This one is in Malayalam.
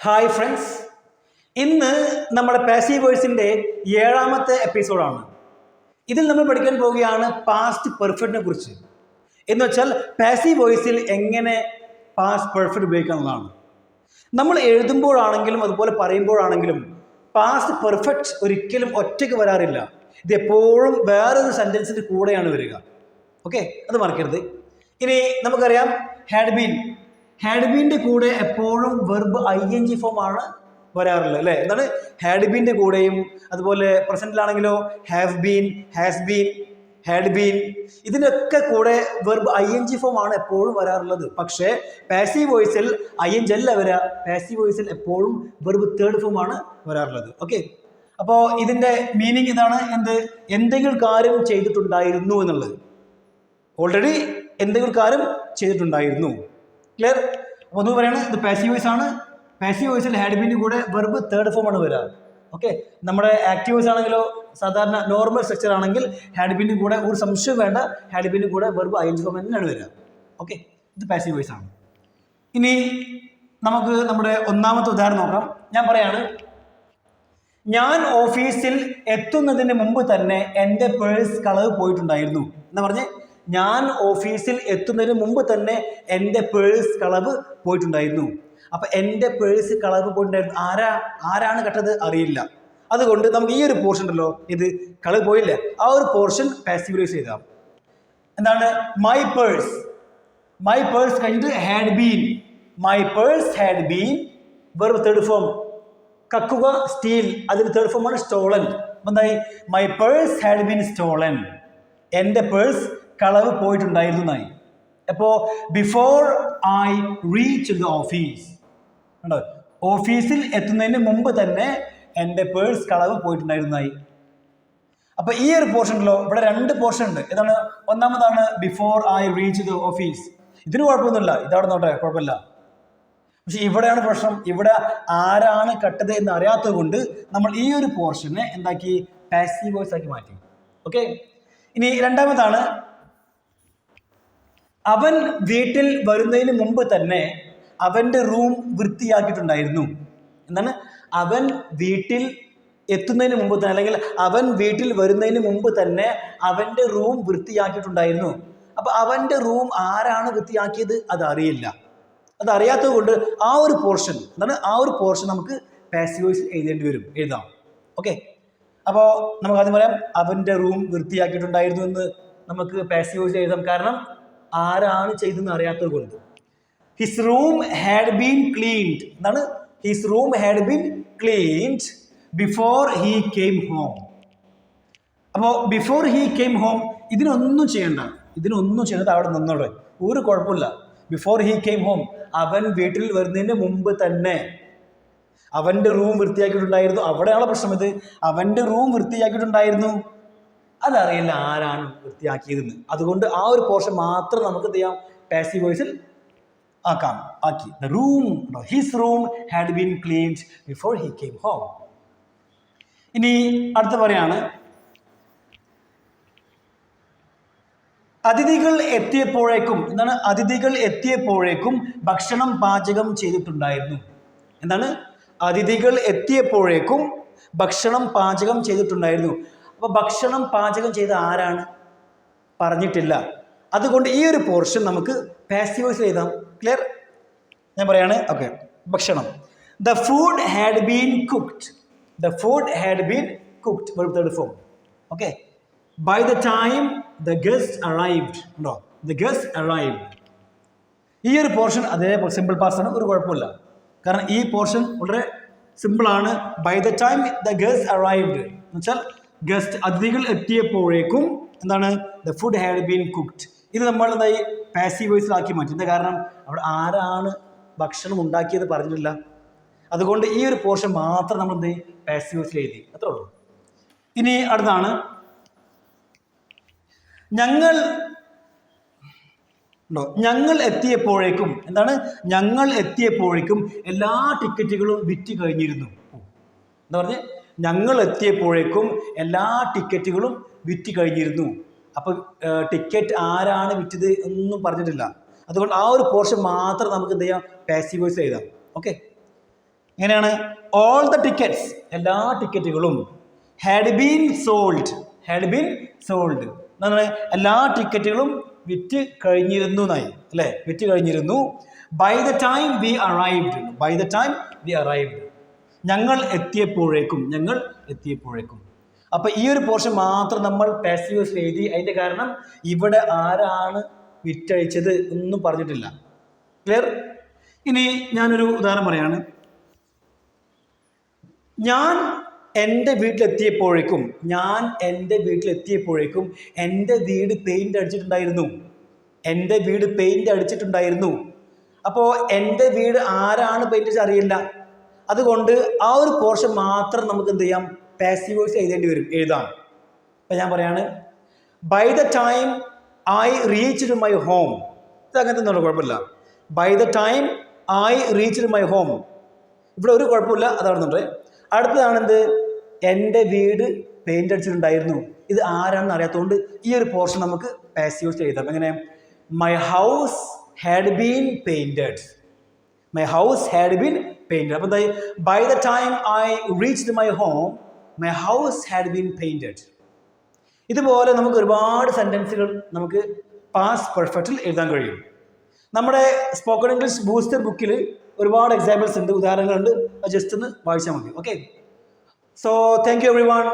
ഹായ് ഫ്രണ്ട്സ്, ഇന്ന് നമ്മുടെ പാസീവ് വോയിസിൻ്റെ 7ാമത്തെ എപ്പിസോഡാണ്. ഇതിൽ നമ്മൾ പഠിക്കാൻ പോവുകയാണ് പാസ്റ്റ് പെർഫെക്റ്റിനെ കുറിച്ച്. എന്ന് വെച്ചാൽ പാസീവ് വോയിസിൽ എങ്ങനെ പാസ്റ്റ് പെർഫെക്റ്റ് ഉപയോഗിക്കാവുന്നതാണ്. നമ്മൾ എഴുതുമ്പോഴാണെങ്കിലും അതുപോലെ പറയുമ്പോഴാണെങ്കിലും പാസ്റ്റ് പെർഫെക്റ്റ് ഒരിക്കലും ഒറ്റയ്ക്ക് വരാറില്ല. ഇത് എപ്പോഴും വേറൊരു സെൻറ്റൻസിൻ്റെ കൂടെയാണ് വരിക. ഓക്കെ, അത് മറക്കരുത്. ഇനി നമുക്കറിയാം ഹാഡ് ബീൻ്റെ കൂടെ എപ്പോഴും വെർബ് ING ഫോം ആണ് വരാറുള്ളത് അല്ലേ. എന്താണ് ഹാഡ് ബീൻ്റെ കൂടെയും അതുപോലെ പ്രസൻറ്റിലാണെങ്കിലോ have been, has been, had been, ഇതിനൊക്കെ കൂടെ വെർബ് ING ഫോം ആണ് എപ്പോഴും വരാറുള്ളത്. പക്ഷേ പാസീവ് വോയിസിൽ ING അല്ല വരിക. പാസീവ് വോയിസിൽ എപ്പോഴും വെർബ് തേർഡ് ഫോം ആണ് വരാറുള്ളത്. ഓക്കെ, അപ്പോൾ ഇതിൻ്റെ മീനിങ് ഇതാണ്. എന്തെങ്കിലും കാര്യം ചെയ്തിട്ടുണ്ടായിരുന്നു എന്നുള്ളത്. ഓൾറെഡി എന്തെങ്കിലും കാര്യം ചെയ്തിട്ടുണ്ടായിരുന്നു. ക്ലിയർ? അപ്പോൾ ഒന്ന് പറയുന്നത് ഇത് പാസീവ് വോയിസ് ആണ്. പാസീവ് വോയിസിൽ ഹാഡ് ബീൻ്റെ കൂടെ വെർബ് തേർഡ് ഫോം ആണ് വരിക. ഓക്കെ, നമ്മുടെ ആക്റ്റീവ് വോയിസ് ആണെങ്കിലോ സാധാരണ നോർമൽ സ്ട്രക്ചർ ആണെങ്കിൽ ഹാഡ് ബീൻ്റെ കൂടെ ഒരു സംശയം വേണ്ട, ഹാഡ് ബീൻ്റെ കൂടെ വെർബ് ING ഫോം തന്നെയാണ് വരിക. ഓക്കെ, ഇത് പാസീവ് വോയിസ് ആണ്. ഇനി നമുക്ക് നമ്മുടെ ഒന്നാമത്തെ ഉദാഹരണം നോക്കാം. ഞാൻ പറയാണ്, ഞാൻ ഓഫീസിൽ എത്തുന്നതിന് മുമ്പ് തന്നെ എൻ്റെ പേഴ്സ് കളവ് പോയിട്ടുണ്ടായിരുന്നു എന്ന് പറഞ്ഞ് ഞാൻ ഓഫീസിൽ എത്തുന്നതിന് മുമ്പ് തന്നെ എൻ്റെ പേഴ്സ് കളവ് പോയിട്ടുണ്ടായിരുന്നു. അപ്പം എൻ്റെ പേഴ്സ് കളവ് പോയിട്ടുണ്ടായിരുന്നു. ആരാണ് കട്ടത് അറിയില്ല. അതുകൊണ്ട് നമുക്ക് ഈ ഒരു പോർഷൻ ഉണ്ടല്ലോ, ഇത് കളവ് പോയില്ല, ആ ഒരു പോർഷൻ പാസീവ് വോയിസ് ചെയ്താൽ എന്താണ്? മൈ പേഴ്സ് കഴിഞ്ഞിട്ട് had been. My purse had been verb third form. കക്കുക സ്റ്റീൽ, അതിന് തേർഡ് ഫോമാണ് സ്റ്റോളൻ. അപ്പം എന്തായി? My purse had been stolen. എൻ്റെ പേഴ്സ് കളവ് പോയിട്ടുണ്ടായിരുന്നു എന്നായി. അപ്പോൾ before I reach the office, കണ്ടോ, ഓഫീസിൽ എത്തുന്നതിന് മുമ്പ് തന്നെ എൻ്റെ പേഴ്സ് കളവ് പോയിട്ടുണ്ടായിരുന്നായി. അപ്പോൾ ഈ ഒരു പോർഷൻ ഉണ്ടല്ലോ, ഇവിടെ രണ്ട് പോർഷൻ ഉണ്ട്. ഏതാണ്? ഒന്നാമതാണ് before I reach the office. ഇതിന് കുഴപ്പമൊന്നുമില്ല, ഇതവിടെ നോട്ടെ, കുഴപ്പമില്ല. പക്ഷെ ഇവിടെയാണ് പ്രശ്നം. ഇവിടെ ആരാണ് കട്ടത് എന്ന് അറിയാത്തത് കൊണ്ട് നമ്മൾ ഈ ഒരു പോർഷനെ എന്താക്കി? പാസീവ് വോയിസ് ആക്കി മാറ്റി. ഓക്കെ, ഇനി രണ്ടാമതാണ്, അവൻ വീട്ടിൽ വരുന്നതിന് മുമ്പ് തന്നെ അവൻ്റെ റൂം വൃത്തിയാക്കിയിട്ടുണ്ടായിരുന്നു. എന്താണ്? അവൻ വീട്ടിൽ എത്തുന്നതിന് മുമ്പ് തന്നെ, അല്ലെങ്കിൽ അവൻ വീട്ടിൽ വരുന്നതിന് മുമ്പ് തന്നെ അവൻ്റെ റൂം വൃത്തിയാക്കിയിട്ടുണ്ടായിരുന്നു. അപ്പം അവൻ്റെ റൂം ആരാണ് വൃത്തിയാക്കിയത് അതറിയില്ല. അതറിയാത്തത് കൊണ്ട് ആ ഒരു പോർഷൻ എന്താണ്? ആ ഒരു പോർഷൻ നമുക്ക് പാസീവ് വോയിസ് എഴുതാം. ഓക്കെ, അപ്പോൾ നമുക്ക് ആദ്യം പറയാം, അവൻ്റെ റൂം വൃത്തിയാക്കിയിട്ടുണ്ടായിരുന്നു എന്ന് നമുക്ക് പാസീവ് വോയിസ് എഴുതാം. കാരണം ആരാണ് ചെയ്തെന്ന് അറിയാത്തത് കൊണ്ട്. His room had been cleaned. എന്താണ്? His room had been cleaned before he came home. അപ്പോൾ ബിഫോർ ഹീ കെയിം ഹോം ഇതിനൊന്നും ചെയ്യണ്ട, അവിടെ നിന്നോടെ, ഒരു കുഴപ്പമില്ല. ബിഫോർ ഹീ കെയിം ഹോം, അവൻ വീട്ടിൽ വരുന്നതിന് മുമ്പ് തന്നെ അവൻ്റെ റൂം വൃത്തിയാക്കിയിട്ടുണ്ടായിരുന്നു. അവിടെയാണ് പ്രശ്നം. ഇത് അവൻ്റെ റൂം വൃത്തിയാക്കിയിട്ടുണ്ടായിരുന്നു, അതറിയില്ല ആരാണ് വൃത്തിയാക്കിയതെന്ന്. അതുകൊണ്ട് ആ ഒരു പോർഷൻ മാത്രം നമുക്ക് എന്ത് ചെയ്യാം? പാസീവ് വോയിസിൽ ആക്കി. The room, his room had been cleaned before he came home. ഇനി അടുത്ത പറയാണ്, അതിഥികൾ എത്തിയപ്പോഴേക്കും. എന്താണ്? അതിഥികൾ എത്തിയപ്പോഴേക്കും ഭക്ഷണം പാചകം ചെയ്തിട്ടുണ്ടായിരുന്നു. എന്താണ്? അതിഥികൾ എത്തിയപ്പോഴേക്കും ഭക്ഷണം പാചകം ചെയ്തിട്ടുണ്ടായിരുന്നു. അപ്പോൾ ഭക്ഷണം പാചകം ചെയ്ത ആരാണ് പറഞ്ഞിട്ടില്ല. അതുകൊണ്ട് ഈ ഒരു പോർഷൻ നമുക്ക് പാസീവ് വോയിസിൽ എഴുതാം. ക്ലിയർ? ഞാൻ പറയാണ്. ഓക്കെ, ഭക്ഷണം. The food had been cooked. The food had been cooked verb third form. Okay, by the time the guest arrived. ഉണ്ടോ? The guest arrived. ഈ ഒരു പോർഷൻ അതേപോലെ സിമ്പിൾ പാസ്റ്റ് ആണ്, ഒരു കുഴപ്പമില്ല. കാരണം ഈ പോർഷൻ വളരെ സിമ്പിളാണ്. By the time the guest arrived എന്ന് വെച്ചാൽ ഗസ്റ്റ് അതിഥികൾ എത്തിയപ്പോഴേക്കും എന്താണ്? The food had been cooked. ഇത് നമ്മൾ എന്തായി? പാസീവ് വോയിസിലാക്കി മാറ്റി. എന്താ കാരണം? അവിടെ ആരാണ് ഭക്ഷണം ഉണ്ടാക്കിയത് പറഞ്ഞിട്ടില്ല. അതുകൊണ്ട് ഈ ഒരു പോർഷൻ മാത്രം നമ്മൾ എന്ത് ചെയ്യും? പാസീവ് വോയിസിൽ എഴുതി. അത്രേ ഉള്ളൂ. ഇനി അടുത്താണ്, ഞങ്ങൾ എത്തിയപ്പോഴേക്കും. എന്താണ്? ഞങ്ങൾ എത്തിയപ്പോഴേക്കും എല്ലാ ടിക്കറ്റുകളും വിറ്റ് കഴിഞ്ഞിരുന്നു. എന്താ പറഞ്ഞ്? ഞങ്ങൾ എത്തിയപ്പോഴേക്കും എല്ലാ ടിക്കറ്റുകളും വിറ്റ് കഴിഞ്ഞിരുന്നു. അപ്പോൾ ടിക്കറ്റ് ആരാണ് വിറ്റത് ഒന്നും പറഞ്ഞിട്ടില്ല. അതുകൊണ്ട് ആ ഒരു പോർഷൻ മാത്രം നമുക്ക് എന്ത് ചെയ്യാം? പാസീവ് വോയിസ് എഴുതാം. ഓക്കെ, എങ്ങനെയാണ്? ഓൾ ദ ടിക്കറ്റ്സ്, എല്ലാ ടിക്കറ്റുകളും had been sold, had been sold എന്നാണ് എല്ലാ ടിക്കറ്റുകളും വിറ്റ് കഴിഞ്ഞിരുന്നു എന്നായി അല്ലേ, വിറ്റ് കഴിഞ്ഞിരുന്നു. By the time we arrived, by the time we arrived, ഞങ്ങൾ എത്തിയപ്പോഴേക്കും, ഞങ്ങൾ എത്തിയപ്പോഴേക്കും. അപ്പം ഈ ഒരു പോർഷൻ മാത്രം നമ്മൾ പാസീവ് വോയിസിൽ എഴുതി. അതിൻ്റെ കാരണം ഇവിടെ ആരാണ് വിറ്റഴിച്ചത് ഒന്നും പറഞ്ഞിട്ടില്ല. ക്ലിയർ? ഇനി ഞാനൊരു ഉദാഹരണം പറയാണ്. ഞാൻ എൻ്റെ വീട്ടിലെത്തിയപ്പോഴേക്കും, ഞാൻ എൻ്റെ വീട്ടിലെത്തിയപ്പോഴേക്കും എൻ്റെ വീട് പെയിൻ്റ് അടിച്ചിട്ടുണ്ടായിരുന്നു, എൻ്റെ വീട് പെയിൻ്റ് അടിച്ചിട്ടുണ്ടായിരുന്നു. അപ്പോൾ എൻ്റെ വീട് ആരാണ് പെയിൻ്റ് അടിച്ചത് അറിയില്ല. അതുകൊണ്ട് ആ ഒരു പോർഷൻ മാത്രം നമുക്ക് എന്ത് ചെയ്യാം? പാസീവ് വോയിസ് എഴുതേണ്ടി വരും, എഴുതാം. അപ്പം ഞാൻ പറയാണ്, by the time I reached my home. ഇത് അങ്ങനത്തെ ഒന്നും കുഴപ്പമില്ല. By the time I reached my home, ഇവിടെ ഒരു കുഴപ്പമില്ല, അതാണെന്നുണ്ട്. അടുത്തതാണെന്ത്? എൻ്റെ വീട് പെയിൻ്റ് അടിച്ചിട്ടുണ്ടായിരുന്നു. ഇത് ആരാണെന്ന് അറിയാത്തതുകൊണ്ട് ഈ ഒരു പോർഷൻ നമുക്ക് പാസീവ് വോയിസ് എഴുതാം. എങ്ങനെ? My house had been painted, my house had been painted. അപ്പോൾ എന്തായി? By the time I reached my home my house had been painted. ഇതുപോലെ നമുക്ക് ഒരുപാട് സെൻറ്റൻസുകൾ നമുക്ക് പാസ്റ്റ് പെർഫെക്റ്റിൽ എഴുതാൻ കഴിയും. നമ്മുടെ സ്പോക്കൺ ഇംഗ്ലീഷ് ബൂസ്റ്റർ ബുക്കിൽ ഒരുപാട് എക്സാമ്പിൾസ് ഉണ്ട്, ഉദാഹരണങ്ങളുണ്ട്. ജസ്റ്റ് ഒന്ന് വായിച്ചാൽ മതി. Okay, so thank you every one.